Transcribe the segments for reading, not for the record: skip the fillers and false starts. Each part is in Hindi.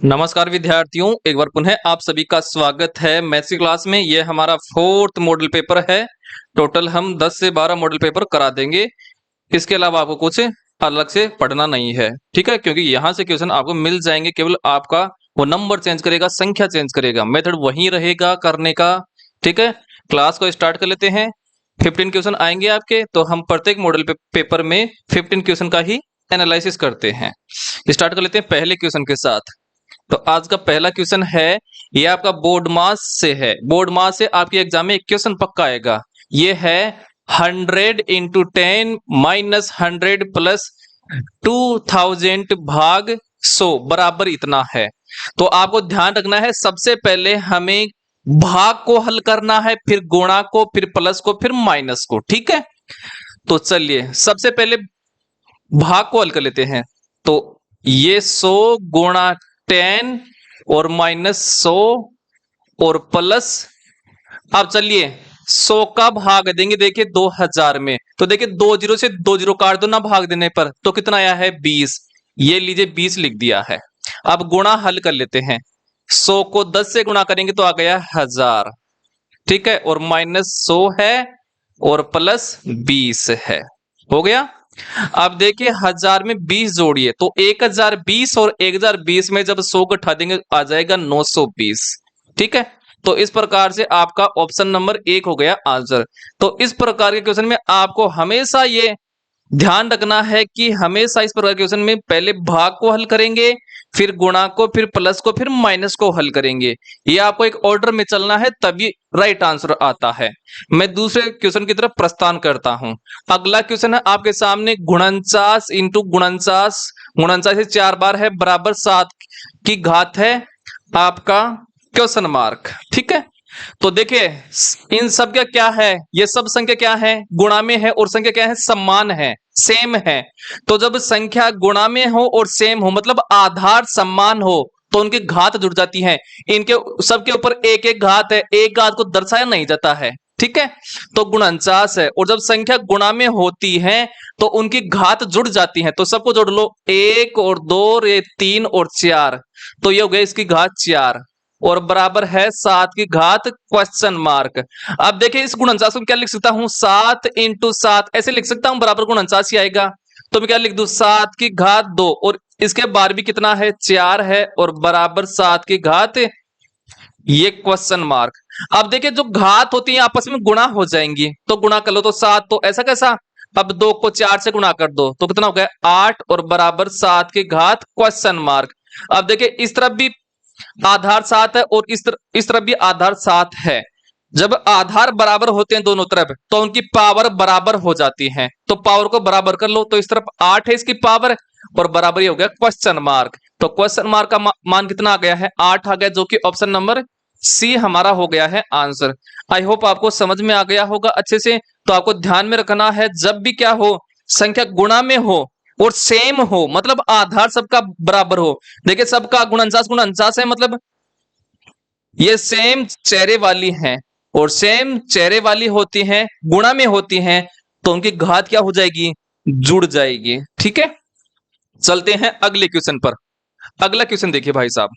नमस्कार विद्यार्थियों, एक बार पुनः आप सभी का स्वागत है मैथ्स की क्लास में। यह हमारा फोर्थ मॉडल पेपर है। टोटल हम 10 से 12 मॉडल पेपर करा देंगे। इसके अलावा आपको कुछ अलग से पढ़ना नहीं है, ठीक है? क्योंकि यहाँ से क्वेश्चन आपको मिल जाएंगे, केवल आपका वो नंबर चेंज करेगा, संख्या चेंज करेगा, मेथड वही रहेगा करने का। ठीक है, क्लास को स्टार्ट कर लेते हैं। 15 क्वेश्चन आएंगे आपके, तो हम प्रत्येक मॉडल पेपर में 15 क्वेश्चन का ही एनालिसिस करते हैं। स्टार्ट कर लेते हैं पहले क्वेश्चन के साथ। तो आज का पहला क्वेश्चन है, ये आपका बोर्ड मास से है। बोर्ड मास से आपके एग्जाम में एक क्वेश्चन पक्का आएगा। ये है 100 इंटू 10 माइनस 100 प्लस 2000 भाग 100 बराबर इतना है। तो आपको ध्यान रखना है, सबसे पहले हमें भाग को हल करना है, फिर गुणा को, फिर प्लस को, फिर माइनस को। ठीक है, तो चलिए सबसे पहले भाग को हल कर लेते हैं। तो ये 100 गुणा 10 और माइनस 100 और प्लस, अब चलिए 100 का भाग देंगे, देखिए 2000 में। तो देखिए 20 से 20 काट दो ना भाग देने पर, तो कितना आया है 20। ये लीजिए 20 लिख दिया है। अब गुणा हल कर लेते हैं। 100 को 10 से गुणा करेंगे तो आ गया 1000। ठीक है, और माइनस 100 है और प्लस 20 है। हो गया। अब देखिए 1000 में 20 जोड़िए तो 1020, और 1020 में जब 100 को उठा देंगे आ जाएगा 920। ठीक है, तो इस प्रकार से आपका ऑप्शन नंबर 1 हो गया आंसर। तो इस प्रकार के क्वेश्चन में आपको हमेशा ये ध्यान रखना है कि हमेशा इस प्रकार के क्वेश्चन में पहले भाग को हल करेंगे, फिर गुणा को, फिर प्लस को, फिर माइनस को हल करेंगे। ये आपको एक ऑर्डर में चलना है, तभी राइट आंसर आता है। मैं दूसरे क्वेश्चन की तरफ प्रस्थान करता हूं। अगला क्वेश्चन है आपके सामने, गुणनचास इंटू गुणनचास। गुणनचास से 4 बार है बराबर 7 की घात है आपका क्वेश्चन मार्क। ठीक है, तो देखिए इन सब का क्या है, ये सब संख्या क्या है, गुणा में है, और संख्या क्या है, समान है, सेम है। तो जब संख्या गुणा में हो और सेम हो, मतलब आधार समान हो, तो उनकी घात जुड़ जाती है। इनके सबके ऊपर एक एक घात है, एक घात को दर्शाया नहीं जाता है। ठीक है, तो गुणनचास है, और जब संख्या गुणा में होती है तो उनकी घात जुड़ जाती है। तो सबको जोड़ लो, 1 और 2 और 3 और 4, तो ये हो गया इसकी घात 4, और बराबर है 7 की घात क्वेश्चन मार्क। अब देखिए इस गुणनचास को क्या लिख सकता हूं, 7 इंटू 7 ऐसे लिख सकता हूं, बराबर गुणनचास ही आएगा। तो मैं क्या लिख दूं, 7 की घात 2, और इसके बाद भी कितना है, 4 है, और बराबर 7 की घात ये क्वेश्चन मार्क। अब देखिए जो घात होती है आपस में गुणा हो जाएंगी, तो गुणा कर लो, तो 7, तो ऐसा कैसा, अब 2 को 4 से गुणा कर दो तो कितना हो गया 8, और बराबर 7 की घात क्वेश्चन मार्क। अब देखिए इस तरफ भी आधार 7 है, और इस तरफ भी आधार 7 है। जब आधार बराबर होते हैं दोनों तरफ, तो उनकी पावर बराबर हो जाती है। तो पावर को बराबर कर लो, तो इस तरफ 8 है इसकी पावर, और बराबर ही हो गया क्वेश्चन मार्क। तो क्वेश्चन मार्क का मान कितना आ गया है, 8 आ गया, जो कि ऑप्शन नंबर सी हमारा हो गया है आंसर। आई होप आपको समझ में आ गया होगा अच्छे से। तो आपको ध्यान में रखना है, जब भी क्या हो, संख्या गुणा में हो और सेम हो, मतलब आधार सबका बराबर हो। देखिए सबका गुणनचास गुणनचास है, मतलब ये सेम चेहरे वाली हैं, और सेम चेहरे वाली होती हैं, गुणा में होती हैं, तो उनकी घात क्या हो जाएगी, जुड़ जाएगी। ठीक है, चलते हैं अगले क्वेश्चन पर। अगला क्वेश्चन देखिए भाई साहब,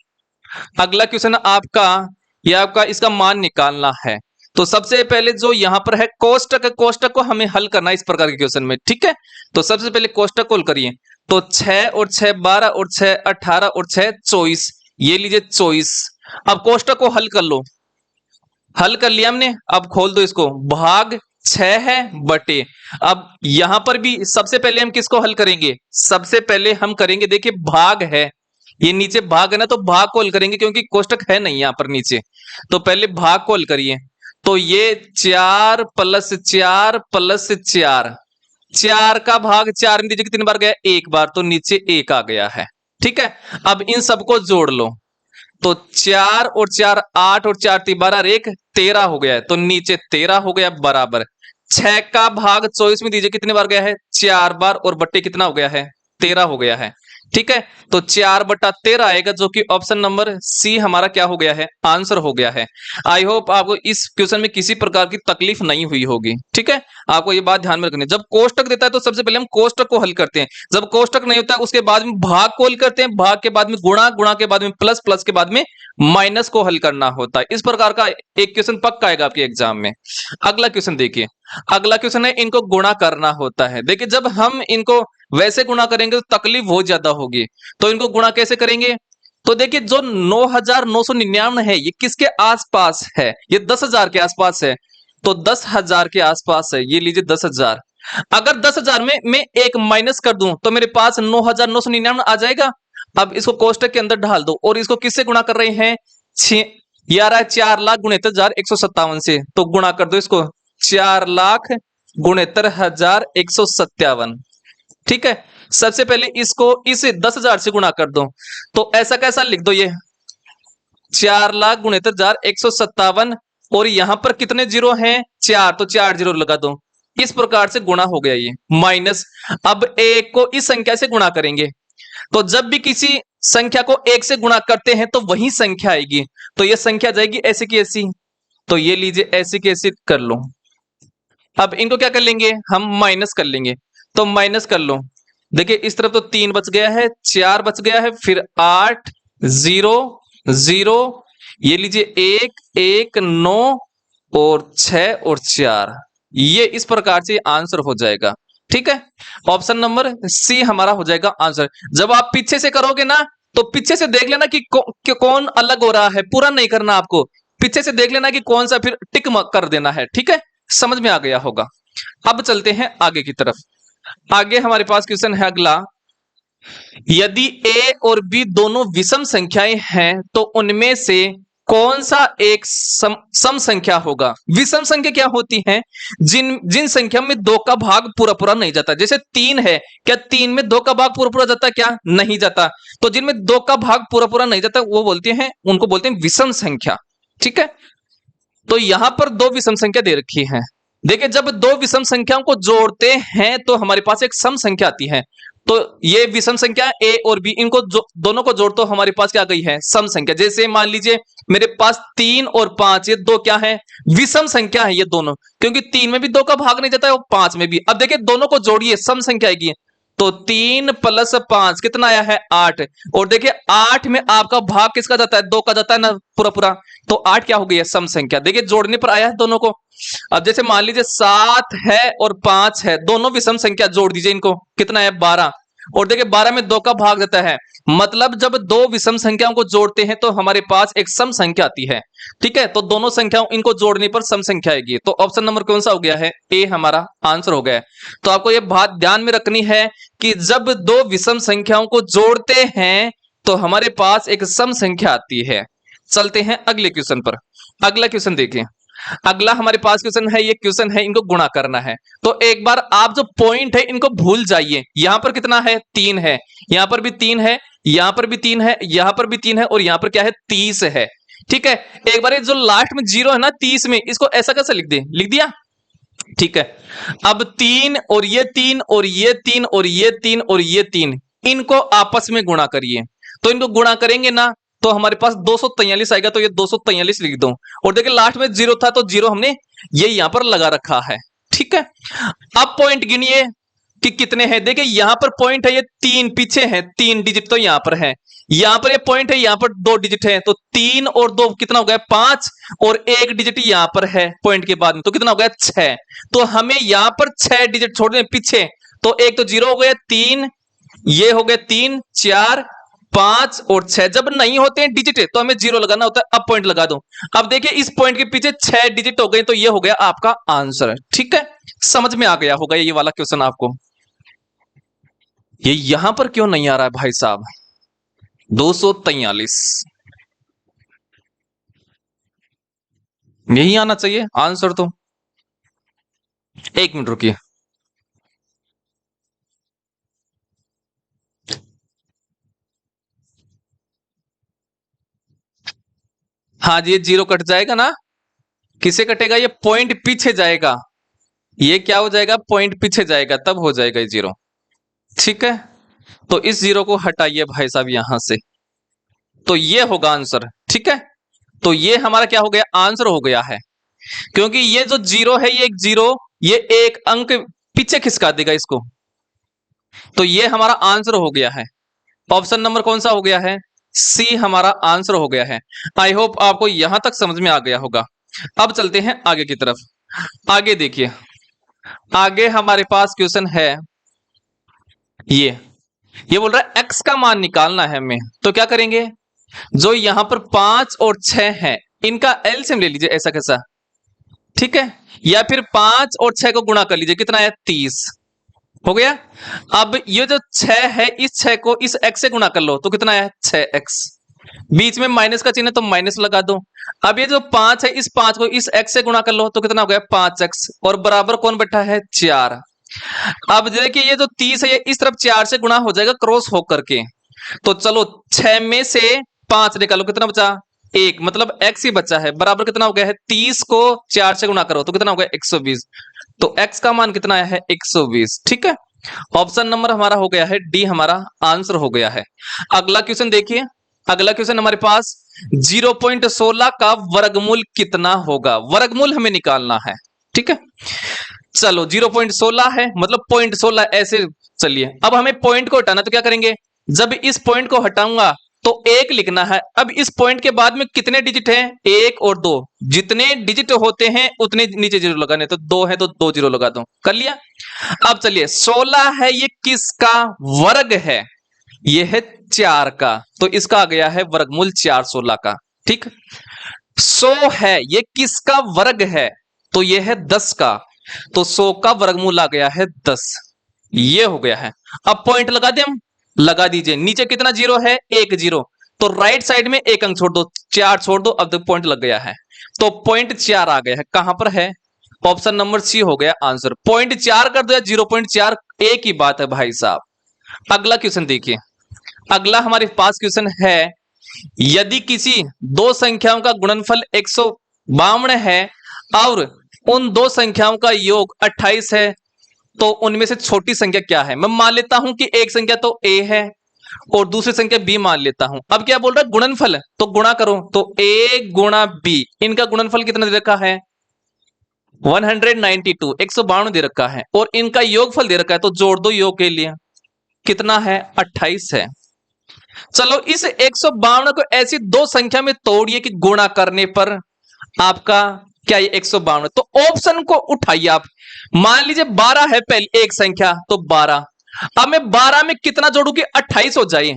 अगला क्वेश्चन आपका, ये आपका इसका मान निकालना है। तो सबसे पहले जो यहां पर है कोष्टक, कोष्टक को हमें हल करना है इस प्रकार के क्वेश्चन में। ठीक है, तो सबसे पहले कोष्टक को हल करिए। तो 6 और 6 12 और 6 18 और 6 24, ये लीजिए 24। अब कोष्टक को हल कर लो। हल कर लिया हमने, अब खोल दो इसको, भाग 6 है बटे। अब यहां पर भी सबसे पहले हम किसको हल करेंगे, सबसे पहले हम करेंगे, देखिए भाग है, ये नीचे भाग है ना, तो भाग को हल करेंगे, क्योंकि कोष्टक है नहीं यहां पर नीचे। तो पहले भाग को हल करिए। तो ये 4 प्लस 4 प्लस 4, 4 का भाग 4 में दीजिए कितनी बार गया, एक बार, तो नीचे 1 आ गया है। ठीक है, अब इन सबको जोड़ लो। तो 4 और 4 8, और 4 3 12 1 13 हो गया है, तो नीचे 13 हो गया बराबर। 6 का भाग 24 में दीजिए कितनी बार गया है, 4 बार, और बट्टे कितना हो गया है, 13 हो गया है। ठीक है, तो 4/13 आएगा, जो कि ऑप्शन नंबर सी हमारा क्या हो गया है, आंसर हो गया है। आई होप आपको इस क्वेश्चन में किसी प्रकार की तकलीफ नहीं हुई होगी। ठीक है, आपको ये बात ध्यान में रखनी है। जब कोष्टक देता है तो सबसे पहले हम कोष्टक को हल करते हैं, जब कोष्टक नहीं होता है उसके बाद में भाग को हल करते हैं, भाग के बाद में गुणा, गुणा के बाद में प्लस, प्लस के बाद में माइनस को हल करना होता है। इस प्रकार का एक क्वेश्चन पक्का आएगा आपके एग्जाम में। अगला क्वेश्चन देखिए, अगला क्वेश्चन है इनको गुणा करना होता है। देखिए जब हम इनको वैसे गुणा करेंगे तो तकलीफ बहुत ज्यादा होगी, तो इनको गुणा कैसे करेंगे? तो देखिए जो 9,999 है ये किसके आसपास है, ये 10,000 के आसपास है, तो 10,000 के आसपास है, ये लीजिए 10,000। अगर 10,000 में मैं एक माइनस कर दूं तो मेरे पास 9,999 आ जाएगा। अब इसको कोष्टक के अंदर ढाल दो और इसको किससे गुणा कर रहे हैं, 4,69,157 से, तो गुणा कर दो इसको 4,69,157। ठीक है, सबसे पहले इसको इस 10,000 से गुणा कर दो, तो ऐसा कैसा लिख दो, ये 4,69,157 और यहां पर कितने जीरो हैं, 4, तो 4 जीरो लगा दो। इस प्रकार से गुणा हो गया ये माइनस। अब एक को इस संख्या से गुणा करेंगे, तो जब भी किसी संख्या को एक से गुणा करते हैं तो वही संख्या आएगी, तो ये संख्या जाएगी ऐसी की ऐसी, तो ये लीजिए ऐसी की ऐसी कर लो। अब इनको क्या कर लेंगे, हम माइनस कर लेंगे, तो माइनस कर लो। देखिए इस तरफ तो 3 बच गया है, 4 बच गया है, फिर 8 0 0, ये लीजिए 1 1 9 और 6 और 4, ये इस प्रकार से आंसर हो जाएगा। ठीक है, ऑप्शन नंबर सी हमारा हो जाएगा आंसर। जब आप पीछे से करोगे ना तो पीछे से देख लेना कि कौन अलग हो रहा है, पूरा नहीं करना आपको, पीछे से देख लेना कि कौन सा, फिर टिक कर देना है। ठीक है, समझ में आ गया होगा। अब चलते हैं आगे की तरफ। आगे हमारे पास क्वेश्चन है अगला, यदि ए और बी दोनों विषम संख्याएं हैं तो उनमें से कौन सा एक सम संख्या होगा। विषम संख्या क्या होती है, जिन जिन संख्या में 2 का भाग पूरा पूरा नहीं जाता, जैसे 3 है, क्या 3 में 2 का भाग पूरा पूरा जाता है, क्या नहीं जाता, तो जिनमें 2 का भाग पूरा पूरा नहीं जाता वो बोलते हैं, उनको बोलते हैं विषम संख्या। ठीक है, तो यहां पर 2 विषम संख्या दे रखी है। देखिए जब 2 विषम संख्याओं को जोड़ते हैं तो हमारे पास एक सम संख्या आती है, तो ये विषम संख्या ए और बी, इनको दोनों को जोड़ तो हमारे पास क्या गई है, सम संख्या। जैसे मान लीजिए मेरे पास 3 और 5, ये दो क्या है, विषम संख्या है ये दोनों, क्योंकि 3 में भी 2 का भाग नहीं जाता है और 5 में भी। अब देखिए दोनों को जोड़िए, सम संख्या आएगी, तो 3 + 5 कितना आया है, 8, और देखिए 8 में आपका भाग किसका जाता है, 2 का जाता है ना पूरा पूरा, तो 8 क्या हो गई है, सम संख्या। देखिए जोड़ने पर आया है दोनों को। अब जैसे मान लीजिए 7 है और 5 है, दोनों विषम संख्या जोड़ दीजिए इनको, कितना है 12, और देखिए 12 में 2 का भाग जाता है, मतलब जब 2 विषम संख्याओं को जोड़ते हैं तो हमारे पास एक सम संख्या आती है। ठीक है, तो दोनों संख्याओं इनको जोड़ने पर सम संख्या आएगी, तो ऑप्शन नंबर कौन सा हो गया है, ए हमारा आंसर हो गया है। तो आपको यह बात ध्यान में रखनी है कि जब 2 विषम संख्याओं को जोड़ते हैं तो हमारे पास एक सम संख्या आती है। चलते हैं अगले क्वेश्चन पर। अगला क्वेश्चन देखिए, अगला हमारे पास क्वेश्चन है, ये क्वेश्चन है इनको गुणा करना है, तो एक बार आप जो पॉइंट है इनको भूल जाइए। यहां पर कितना है, 3 है, यहां पर भी 3 है, यहां पर भी 3 है, यहां पर भी 3 है, और यहां पर क्या है, 30 है। ठीक है, एक बार जो लास्ट में 0 है ना 30 में, इसको ऐसा कैसे लिख दे, लिख दिया। ठीक है, अब 3 और ये 3 और ये 3 और ये 3 और ये 3, इनको आपस में गुणा करिए, तो इनको गुणा करेंगे ना तो हमारे पास 243 आएगा, तो ये 243 लिख दो, और देखिए लास्ट में 0 था तो 0 हमने ये यहां पर लगा रखा है। ठीक है, अब पॉइंट गिनिए कि कितने हैं। देखिए यहां पर पॉइंट है, ये 3 पीछे है, 3 डिजिट तो यहां पर है, यहां पर ये पॉइंट है, यहां पर 2 डिजिट है, तो 3 और 2 कितना हो गया, 5, और 1 डिजिट यहां पर है पॉइंट के बाद में, तो कितना हो गया, 6। तो हमें यहां पर 6 डिजिट छोड़ने पीछे, तो एक तो 0 हो गया, 3, ये हो गया 3 4 5 और 6, जब नहीं होते हैं डिजिट तो हमें 0 लगाना होता है। अब पॉइंट लगा दो, अब देखिए इस पॉइंट के पीछे 6 डिजिट हो गए, तो ये हो गया आपका आंसर। ठीक है, समझ में आ गया होगा ये वाला क्वेश्चन आपको। ये यहां पर क्यों नहीं आ रहा है भाई साहब, 243 यही आना चाहिए आंसर तो। एक मिनट रुकिए, हाँ जी, ये 0 कट जाएगा ना, किसे कटेगा, ये पॉइंट पीछे जाएगा, ये क्या हो जाएगा, पॉइंट पीछे जाएगा, तब हो जाएगा ये 0। ठीक है, तो इस जीरो को हटाइए भाई साहब यहां से, तो ये होगा आंसर। ठीक है, तो ये हमारा क्या हो गया, आंसर हो गया है। क्योंकि ये जो जीरो है, ये एक जीरो, ये एक अंक पीछे खिसका देगा इसको, तो ये हमारा आंसर हो गया है। ऑप्शन नंबर कौन सा हो गया है, सी हमारा आंसर हो गया है। आई होप आपको यहां तक समझ में आ गया होगा। अब चलते हैं आगे की तरफ। आगे देखिए, आगे हमारे पास क्वेश्चन है ये बोल रहा है एक्स का मान निकालना है हमें। तो क्या करेंगे, जो यहां पर 5 और 6 है इनका एलसीएम ले लीजिए, ऐसा कैसा, ठीक है, या फिर 5 और 6 को गुणा कर लीजिए, कितना है 30 हो गया। अब ये जो 6 है, इस 6 को इस x से गुणा कर लो, तो कितना है 6x। बीच में माइनस का चिन्ह है तो माइनस लगा दो। अब ये जो 5 है, इस 5 को इस x से गुणा कर लो, तो कितना हो गया 5x, और बराबर कौन बैठा है 4। अब देखिए ये जो 30 है, ये इस तरफ 4 से गुणा हो जाएगा क्रॉस होकर के, तो चलो 6 में से 5 निकालो, कितना बचा 1, मतलब x ही बचा है, बराबर कितना हो गया है 30 को 4 से गुणा करो तो कितना हो गया 120। तो x का मान कितना आया है 120। ठीक है, ऑप्शन नंबर हमारा हो गया है डी, हमारा आंसर हो गया है। अगला क्वेश्चन देखिए, अगला क्वेश्चन हमारे पास 0.16 का वर्गमूल कितना होगा, वर्गमूल हमें निकालना है। ठीक है, चलो 0.16 है मतलब 0.16 ऐसे, चलिए अब हमें पॉइंट को हटाना, तो क्या करेंगे, जब इस पॉइंट को हटाऊंगा तो 1 लिखना है। अब इस पॉइंट के बाद में कितने डिजिट हैं, 1 और 2, जितने डिजिट होते हैं उतने नीचे जीरो लगाने, तो 2 है तो 2 जीरो लगा दो, कर लिया। अब चलिए 16 है, ये किसका वर्ग है, ये है 4 का, तो इसका आ गया है वर्गमूल 4 16 का। ठीक, 100 है, ये किसका वर्ग है, तो ये है 10 का, तो 100 का वर्गमूल आ गया है 10, ये हो गया है। अब पॉइंट लगा दे, हम लगा दीजिए, नीचे कितना जीरो है 1 जीरो, तो राइट साइड में 1 अंक छोड़ दो, 4 छोड़ दो, अब तक पॉइंट लग गया है, तो पॉइंट 4 आ गया है, कहां पर है, ऑप्शन नंबर सी हो गया आंसर। पॉइंट 4 कर दो या 0.4 एक ही बात है भाई साहब। अगला क्वेश्चन देखिए, अगला हमारे पास क्वेश्चन है, यदि किसी दो संख्याओं का गुणनफल 152 है और उन दो संख्याओं का योग 28 है, तो उनमें से छोटी संख्या क्या है। मैं मान लेता हूं कि एक संख्या तो a है और दूसरी संख्या b मान लेता हूं। अब क्या बोल रहा है, गुणनफल, तो गुणा करो, तो a गुणा b, इनका गुणनफल कितना दे रखा है 192, 152 दे रखा है, और इनका योगफल दे रखा है, तो जोड़ दो योग के लिए, कितना है 28 है। चलो इस 152 को ऐसी दो संख्या में तोड़िए कि गुणा करने पर आपका क्या, ये 152, तो ऑप्शन को उठाइए आप। मान लीजिए 12 है पहले एक संख्या, तो 12, अब मैं 12 में कितना जोड़ू कि 28 हो जाए,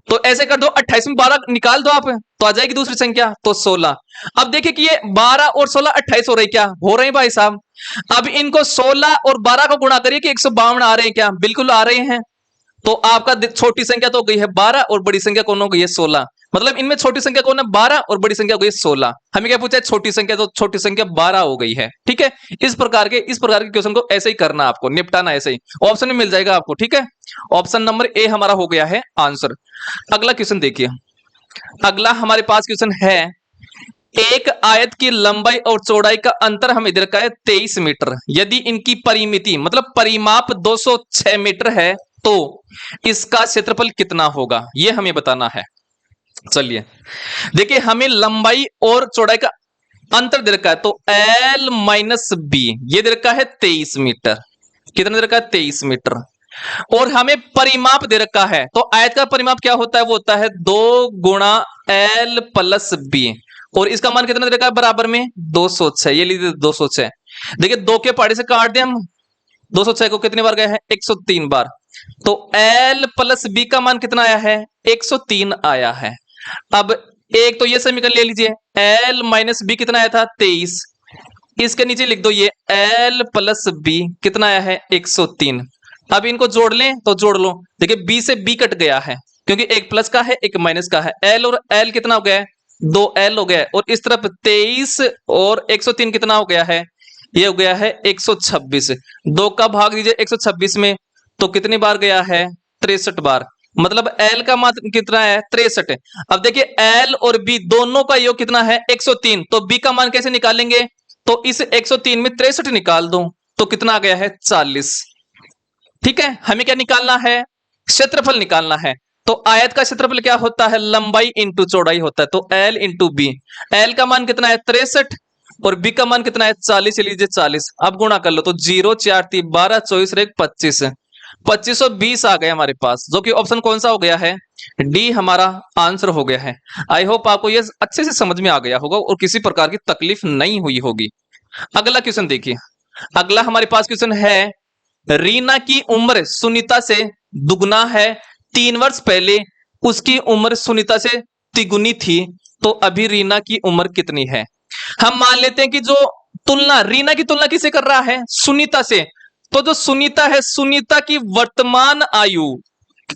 तो ऐसे कर दो, 28 में 12 निकाल दो आप, तो आ जाएगी दूसरी संख्या, तो 16। अब देखिए कि ये 12 और 16 28 हो रहे, क्या हो रहे हैं भाई साहब। अब इनको 16 और 12 को गुणा करिए कि 152 आ रहे हैं, क्या बिल्कुल आ रहे हैं। तो आपका छोटी संख्या तो हो गई है 12 और बड़ी संख्या कौन हो गई है 16, मतलब इनमें छोटी संख्या कौन है 12 और बड़ी संख्या हो गई 16। हमें क्या पूछा है, छोटी संख्या, तो छोटी संख्या 12 हो गई है। ठीक है, इस प्रकार के क्वेश्चन को ऐसे ही करना, आपको निपटाना ऐसे ही, ऑप्शन में मिल जाएगा आपको। ठीक है, ऑप्शन नंबर ए हमारा हो गया है आंसर। अगला क्वेश्चन देखिए, अगला हमारे पास क्वेश्चन है, एक आयत की लंबाई और चौड़ाई का अंतर हमें दे रखा है 23 मीटर, यदि इनकी परिमिति मतलब परिमाप 206 मीटर है, तो इसका क्षेत्रफल कितना होगा, यह हमें बताना है। चलिए देखिए, हमें लंबाई और चौड़ाई का अंतर दे रखा है, तो L माइनस बी, ये दे रखा है 23 मीटर, कितना दे रखा है 23 मीटर, और हमें परिमाप दे रखा है, तो आयत का परिमाप क्या होता है, वो होता है 2 गुणा L प्लस बी, और इसका मान कितना दे रखा है बराबर में 206, ये लीजिए 206। देखिए 2 के पहाड़े से काट दें हम, 206 को कितने बार गया है 103 बार, तो L प्लस बी का मान कितना आया है 103 आया है। अब एक तो ये समीकरण ले लीजिए, L माइनस बी कितना आया था 23, इसके नीचे लिख दो ये L प्लस बी कितना आया है 103। अब इनको जोड़ लें तो जोड़ लो, देखिए b से b कट गया है, क्योंकि एक प्लस का है एक माइनस का है, L और L कितना हो गया है 2L हो गया है, और इस तरफ 23 और 103 कितना हो गया है, ये हो गया है 126। 2 का भाग दीजिए 126 में, तो कितनी बार गया है 63 बार, मतलब L का मान कितना है 63। अब देखिए L और B दोनों का योग कितना है 103, तो B का मान कैसे निकालेंगे, तो इस 103 में 63 निकाल दो, तो कितना आ गया है 40। ठीक है, हमें क्या निकालना है, क्षेत्रफल निकालना है। तो आयत का क्षेत्रफल क्या होता है, लंबाई इंटू चौड़ाई होता है। तो एल इंटू बी, एल का मान कितना है 63 और बी का मान कितना है 40, लीजिए 40। अब गुणा कर लो तो 0 4 3 12 24 1 25, 2520 आ गए हमारे पास, जो कि ऑप्शन कौन सा हो गया है, डी हमारा आंसर हो गया है। आई होप आपको ये अच्छे से समझ में आ गया होगा और किसी प्रकार की तकलीफ नहीं हुई होगी। अगला क्वेश्चन देखिए, अगला हमारे पास क्वेश्चन है, रीना की उम्र सुनीता से दुगना है, 3 वर्ष पहले उसकी उम्र सुनीता से तिगुनी थी, तो अभी रीना की उम्र कितनी है। हम मान लेते हैं कि जो तुलना, रीना की तुलना किसे कर रहा है, सुनीता से। तो जो सुनीता है, सुनीता की वर्तमान आयु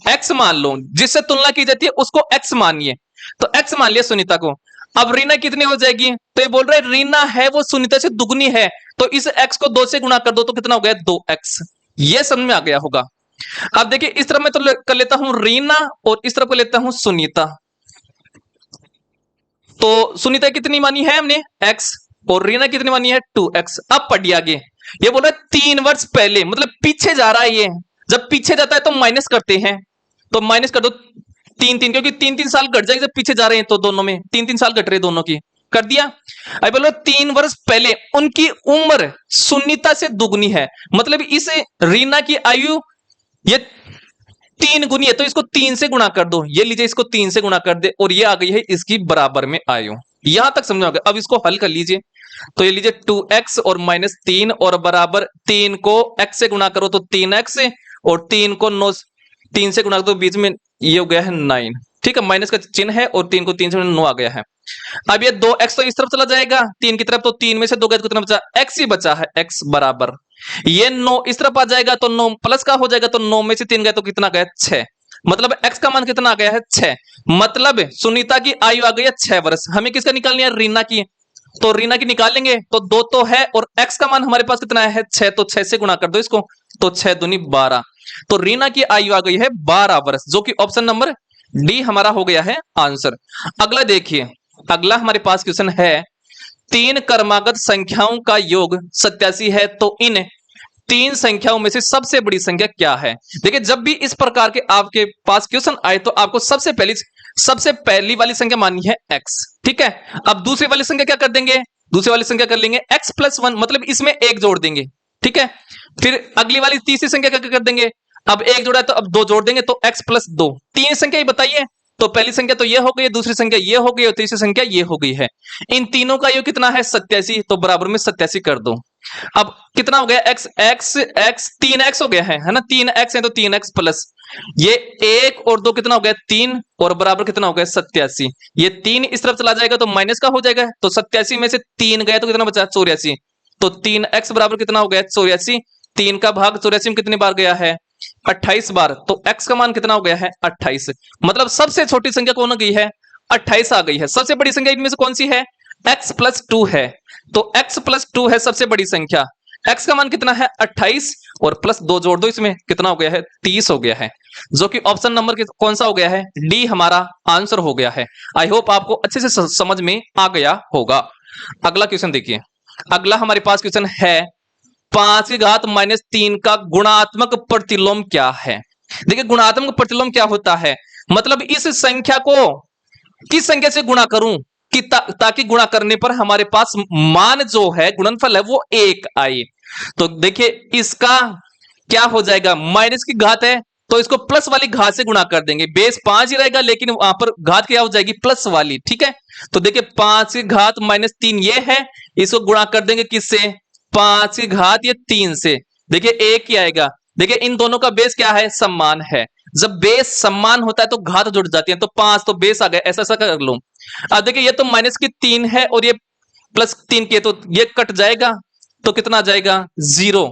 एक्स मान लो, जिससे तुलना की जाती है उसको एक्स मानिए। तो एक्स मान लिया सुनीता को। अब रीना कितनी हो जाएगी, तो ये बोल रहे हैं रीना है वो सुनीता से दुगनी है, तो इस एक्स को 2 से गुणा कर दो तो कितना हो गया 2x। ये समझ में आ गया होगा। अब देखिए इस तरफ मैं तो कर लेता हूं रीना और इस तरफ को लेता हूं सुनीता। तो सुनीता कितनी मानी है हमने x और रीना कितनी मानी है 2x। अब पढ़िए आगे, ये बोल रहा है 3 वर्ष पहले, मतलब पीछे जा रहा है ये। जब पीछे जाता है तो माइनस करते हैं, तो माइनस कर दो 3 3, क्योंकि 3 3 साल घट जाएगी जब पीछे जा रहे हैं, तो दोनों में 3 3 साल घट रहे दोनों की, कर दिया। अब बोलो 3 वर्ष पहले उनकी उम्र सुनीता से दुगनी है, मतलब इस रीना की आयु ये 3 गुनी है, तो इसको 3 से गुणा कर दो। ये लीजिए इसको 3 से गुणा कर दे और ये आ गई है इसकी बराबर में आयु। यहां तक समझ में आ गया। अब इसको हल कर लीजिए, तो ये लीजिए 2x और -3 और बराबर 3 को x से गुणा करो तो 3x और 3 को 9 3 से गुणा करो तो बीच में ये हो गया है 9। ठीक है, माइनस का चिन्ह है और 3 को 3 से 9 आ गया है। अब ये 2x तो इस तरफ चला जाएगा 3 की तरफ, तो 3 में से 2 गए तो कितना बचा, x ही बचा है, x बराबर ये 9 इस तरफ आ जाएगा तो 9 प्लस का हो जाएगा, तो 9 में से 3 गए तो कितना गया 6। मतलब x का मान कितना आ गया है 6। मतलब सुनीता की आयु आ गई है 6 वर्ष। हमें किसका निकालनी है, रीना की। तो रीना की निकालेंगे तो 2 तो है और x का मान हमारे पास कितना है 6, तो 6 से गुणा कर दो इसको, तो 6 दूनी 12। तो रीना की आयु आ गई है 12 वर्ष, जो कि ऑप्शन नंबर डी हमारा हो गया है आंसर। अगला देखिए, अगला हमारे पास क्वेश्चन है, 3 क्रमागत संख्याओं का योग 87 है, तो इन 3 संख्याओं में से सबसे बड़ी संख्या क्या है। देखिए जब भी इस प्रकार के आपके पास क्वेश्चन आए तो आपको सबसे पहली वाली संख्या माननी है x। ठीक है, अब दूसरी वाली संख्या क्या कर देंगे, दूसरी वाली संख्या कर लेंगे x+1, मतलब इसमें 1 जोड़ देंगे। ठीक है, फिर अगली वाली तीसरी संख्या क्या कर देंगे, अब 1 जोड़ा है तो अब 2 जोड़ देंगे, तो x+2। 3 संख्या ही बताइए, तो पहली संख्या तो ये हो गई, दूसरी संख्या ये हो गई और तीसरी संख्या ये हो गई है। इन तीनों का योग कितना है 87, तो बराबर में 87 कर दो। अब कितना हो गया x x x 3x हो गया है ना, 3x है तो 3x प्लस ये 1 और 2 कितना हो गया 3 और बराबर कितना हो गया 87। ये 3 इस तरफ चला जाएगा तो माइनस का हो जाएगा, तो 87 में से 3 गया तो कितना बचा 84। तो 3x बराबर कितना हो गया 84। 3 का भाग 84 में कितनी बार गया है 28 बार, तो x का मान कितना हो गया है 28। मतलब सबसे छोटी संख्या कौन हो गई है 28 आ गई है। सबसे बड़ी संख्या इनमें से कौन सी है, x+2 है। तो x+2 है सबसे बड़ी संख्या। x का मान कितना है 28 और +2 जोड़ दो इसमें, कितना हो गया है 30 हो गया है, जो कि ऑप्शन नंबर कौन सा हो गया है, डी हमारा आंसर हो गया है। आई होप आपको अच्छे से समझ में आ गया होगा। अगला क्वेश्चन देखिए, अगला हमारे पास क्वेश्चन है, 5⁻³ का गुणात्मक प्रतिलोम क्या है। देखिए गुणात्मक प्रतिलोम क्या होता है, मतलब इस संख्या को किस संख्या से गुणा करूं कि ताकि गुणा करने पर हमारे पास मान जो है गुणनफल है वो 1 आए। तो देखिए इसका क्या हो जाएगा, माइनस की घात है तो इसको प्लस वाली घात से गुणा कर देंगे। बेस 5 ही रहेगा लेकिन वहां पर घात क्या हो जाएगी प्लस वाली। ठीक है, तो देखिए 5 की घात -3 ये है, इसको गुणा कर देंगे किससे 5 की घात ये 3 से, देखिए 1 ही आएगा। देखिए इन दोनों का बेस क्या है समान है, जब बेस समान होता है तो घात जुड़ जाती है, तो 5 तो बेस आ गया, ऐसा ऐसा कर लो। अब देखिए ये तो -3 है और ये +3 के, तो ये कट जाएगा तो कितना आ जाएगा 0,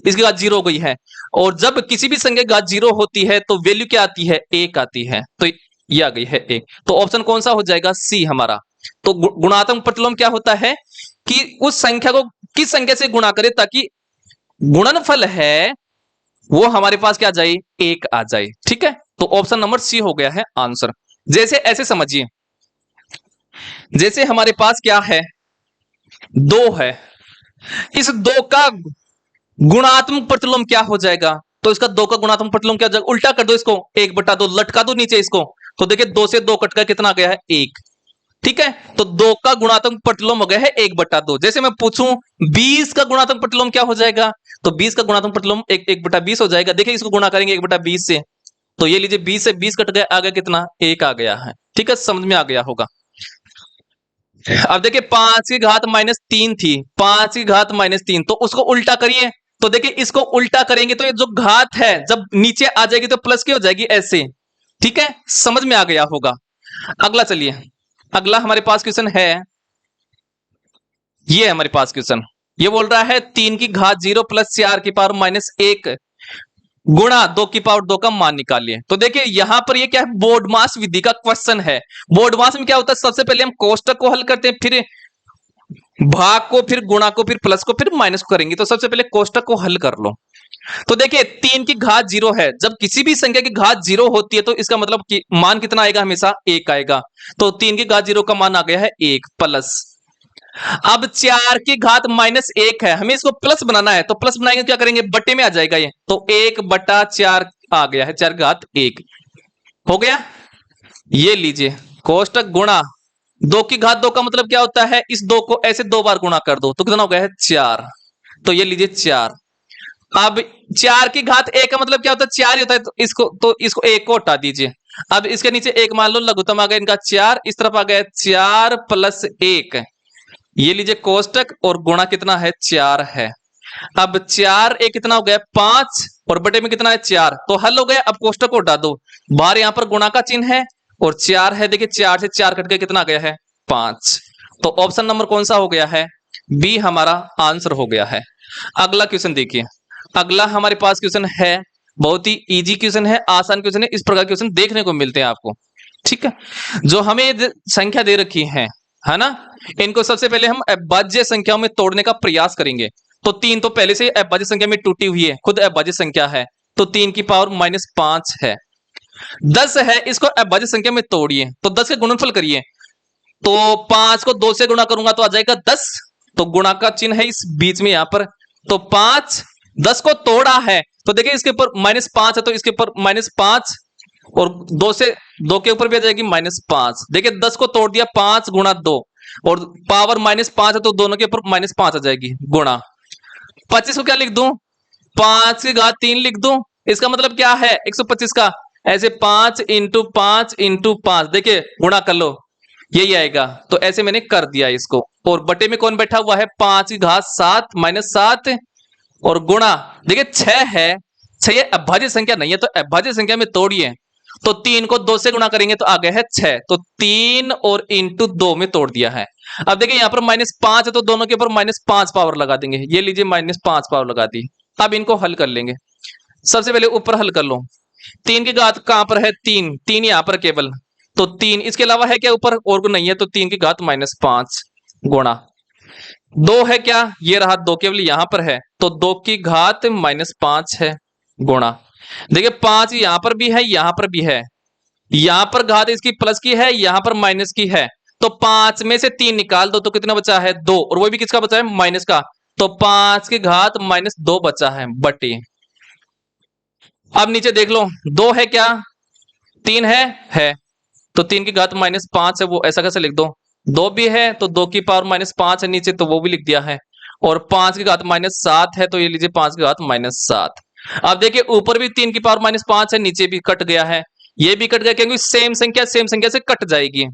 इसके बाद 0 हो गई है। और जब किसी भी संख्या की घात 0 होती है तो वैल्यू क्या आती है 1 आती है, तो ये आ गई है 1। तो ऑप्शन कौन सा हो जाएगा सी हमारा। तो गुणात्मक प्रतिलोम क्या होता है कि उस संख्या को किस संख्या से गुणा करे ताकि गुणनफल है वो हमारे पास क्या आ जाए 1 आ जाए। ठीक है, तो ऑप्शन नंबर सी हो गया है आंसर। जैसे ऐसे समझिए, जैसे हमारे पास क्या है 2 है, इस 2 का गुणात्मक प्रतिलोम क्या हो जाएगा, तो इसका 2 का गुणात्मक प्रतिलोम क्या हो जाएगा, उल्टा कर दो इसको, 1/2 लटका दो नीचे इसको, तो देखिए 2 से 2 कट का कितना आ गया है, 1। ठीक है, तो 2 का गुणात्मक प्रतिलोम हो गया है 1/2। जैसे मैं पूछूं 20 का गुणात्मक प्रतिलोम क्या हो जाएगा, तो 20 का गुणात्मक प्रतिलोम 1/20 हो जाएगा। देखिए इसको गुणा करेंगे 1/20 से, तो ये लीजिए 20 से 20 कट गया, आ गया कितना, 1 आ गया है। ठीक है, समझ में आ गया होगा। अब देखिए 5 की घात -3 थी, 5 की घात -3, तो उसको उल्टा करिए, तो देखिए इसको उल्टा करेंगे तो ये जो घात है जब नीचे आ जाएगी तो प्लस की हो जाएगी ऐसे। ठीक है, समझ में आ गया होगा। अगला चलिए, अगला हमारे पास क्वेश्चन है, ये हमारे पास क्वेश्चन, ये बोल रहा है 3 की घात 0 प्लस 4 की पावर -1 गुणा 2 की पावर 2 का मान निकालिए। तो देखिए यहां पर ये क्या है, बोर्डमास विधि का क्वेश्चन है। बोर्डमास में क्या होता है, सबसे पहले हम कोष्टक को हल करते हैं, फिर भाग को, फिर गुणा को, फिर प्लस को, फिर माइनस को करेंगे। तो सबसे पहले कोष्टक को हल कर लो। तो देखिए 3 की घात 0 है, जब किसी भी संख्या की घात 0 होती है तो इसका मतलब कि मान कितना आएगा, हमेशा 1 आएगा। तो 3 की घात 0 का मान आ गया है 1 प्लस। अब 4 की घात -1 है, हमें इसको प्लस बनाना है, तो प्लस बनाएंगे क्या करेंगे, बट्टे में आ जाएगा ये, तो 1/4 आ गया है, 4 की घात 1 हो गया। ये लीजिए कोष्टक गुणा 2 की घात 2 का मतलब क्या होता है, इस 2 को ऐसे 2 बार गुणा कर दो तो कितना हो गया है, 4। तो ये लीजिए 4। अब 4 की घात 1 का मतलब क्या होता है, 4 ही होता है, तो इसको 1 को हटा दीजिए। अब इसके नीचे 1 मान लो, लघुत्तम आ गया इनका 4, इस तरफ आ गया 4 + 1। ये लीजिए कोष्टक, और गुणा कितना है, 4 है। अब 4 1 कितना हो गया, 5, और बटे में कितना है, 4, तो हल हो गया। अब कोष्टक को हटा दो, बाहर यहां पर गुणा का चिन्ह है और 4 है, देखिए 4 से 4 कट के कितना आ गया है, 5। तो ऑप्शन नंबर कौन सा हो गया है, बी हमारा आंसर हो गया है। अगला क्वेश्चन देखिए, अगला हमारे पास क्वेश्चन है, बहुत ही इजी क्वेश्चन है, आसान क्वेश्चन है, इस प्रकार क्वेश्चन देखने को मिलते हैं आपको। ठीक है, जो हमें संख्या दे रखी है ना, इनको सबसे पहले हम अभाज्य संख्याओं में तोड़ने का प्रयास करेंगे। तो 3 तो पहले से अभाज्य संख्या में टूटी हुई है, खुद अभाज्य संख्या है, तो 3 की पावर -5 है। 10 है, इसको अभाज्य संख्या में तोड़िए, तो 10 के गुणनफल करिए, तो 5 को 2 से गुणा करूंगा तो आ जाएगा 10, तो गुणा का चिन्ह है इस बीच में यहां पर, तो 5 10 को तोड़ा है, तो देखिए इसके ऊपर -5 है, तो इसके ऊपर -5, और 2 से 2 के ऊपर भी आ जाएगी -5। देखिए 10 को तोड़ दिया, 5 × 2, और पावर -5 है, तो दोनों के ऊपर -5 आ जाएगी, गुणा 25 को क्या लिख दूं, 5 की घात 3 लिख दूं। इसका मतलब क्या है, 125 का ऐसे 5 × 5 × 5, देखिए गुणा कर लो, यही आएगा। तो ऐसे मैंने कर दिया इसको, और बटे में कौन बैठा हुआ है, 5 की घात 7 -7, और गुणा देखिए 6 है, 6 ये अभाज्य संख्या नहीं है, तो अभाज्य संख्या में तोड़िए, तो 3 को 2 से गुणा करेंगे तो आ गया है 6, तो 3 और × 2 में तोड़ दिया है। अब देखिए यहां पर -5 है, तो दोनों के ऊपर -5 पावर लगा देंगे, ये लीजिए -5 पावर लगा दी। अब इनको हल कर लेंगे, सबसे पहले ऊपर हल कर लो। 3 की घात कहां पर है, 3 यहां पर केवल, तो 3 इसके अलावा है क्या ऊपर, और को नहीं है, तो 3 की घात -5 गुणा 2 है क्या, ये रहा 2 केवल यहां पर है, तो 2 की घात -5 है, गुणा देखिए 5 यहां पर भी है, यहां पर भी है, यहां पर घात इसकी प्लस की है, यहां पर माइनस की है, तो 5 में से 3 निकाल दो तो कितना बचा है, 2, और वो भी किसका बचा है, माइनस का, तो 5 की घात -2 बचा है, बटे। अब नीचे देख लो, 2 है क्या, 3 है, तो 3 की घात -5 है, वो ऐसा कैसे लिख दो, 2 भी है, तो 2 की पावर -5 है नीचे, तो वो भी लिख दिया है, और 5 की घात -7 है, तो ये लीजिए 5 की घात -7। अब देखिए ऊपर भी 3 की पावर -5 है, नीचे भी कट गया है, ये भी कट गया, क्योंकि सेम संख्या से कट जाएगी।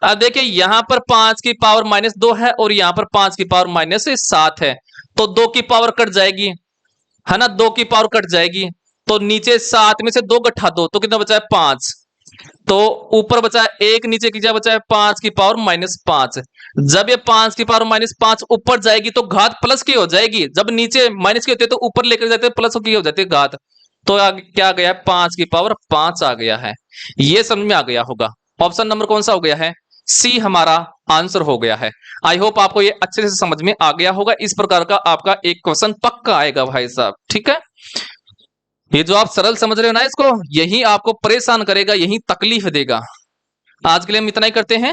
अब देखिए यहां पर 5 की पावर -2 है, और यहां पर 5 की पावर -7 है, तो 2 की पावर कट जाएगी, है ना, 2 की पावर कट जाएगी, तो नीचे 7 में से 2 घटा दो तो कितना बचा है, 5, तो ऊपर बचा है 1, नीचे की क्या बचा है, 5 की पावर -5। जब ये 5 की पावर -5 ऊपर जाएगी तो घात प्लस की हो जाएगी, जब नीचे माइनस की होती है तो ऊपर लेकर जाते हैं प्लस की हो जाती है घात, तो क्या आ गया है, 5 की पावर 5 आ गया है। ये समझ में आ गया होगा। ऑप्शन नंबर कौन सा हो गया है, सी हमारा आंसर हो गया है। आई होप आपको ये अच्छे से समझ में आ गया होगा। इस प्रकार का आपका एक क्वेश्चन पक्का आएगा भाई साहब, ठीक है। ये जो आप सरल समझ रहे हो ना इसको, यही आपको परेशान करेगा, यही तकलीफ देगा। आज के लिए हम इतना ही करते हैं।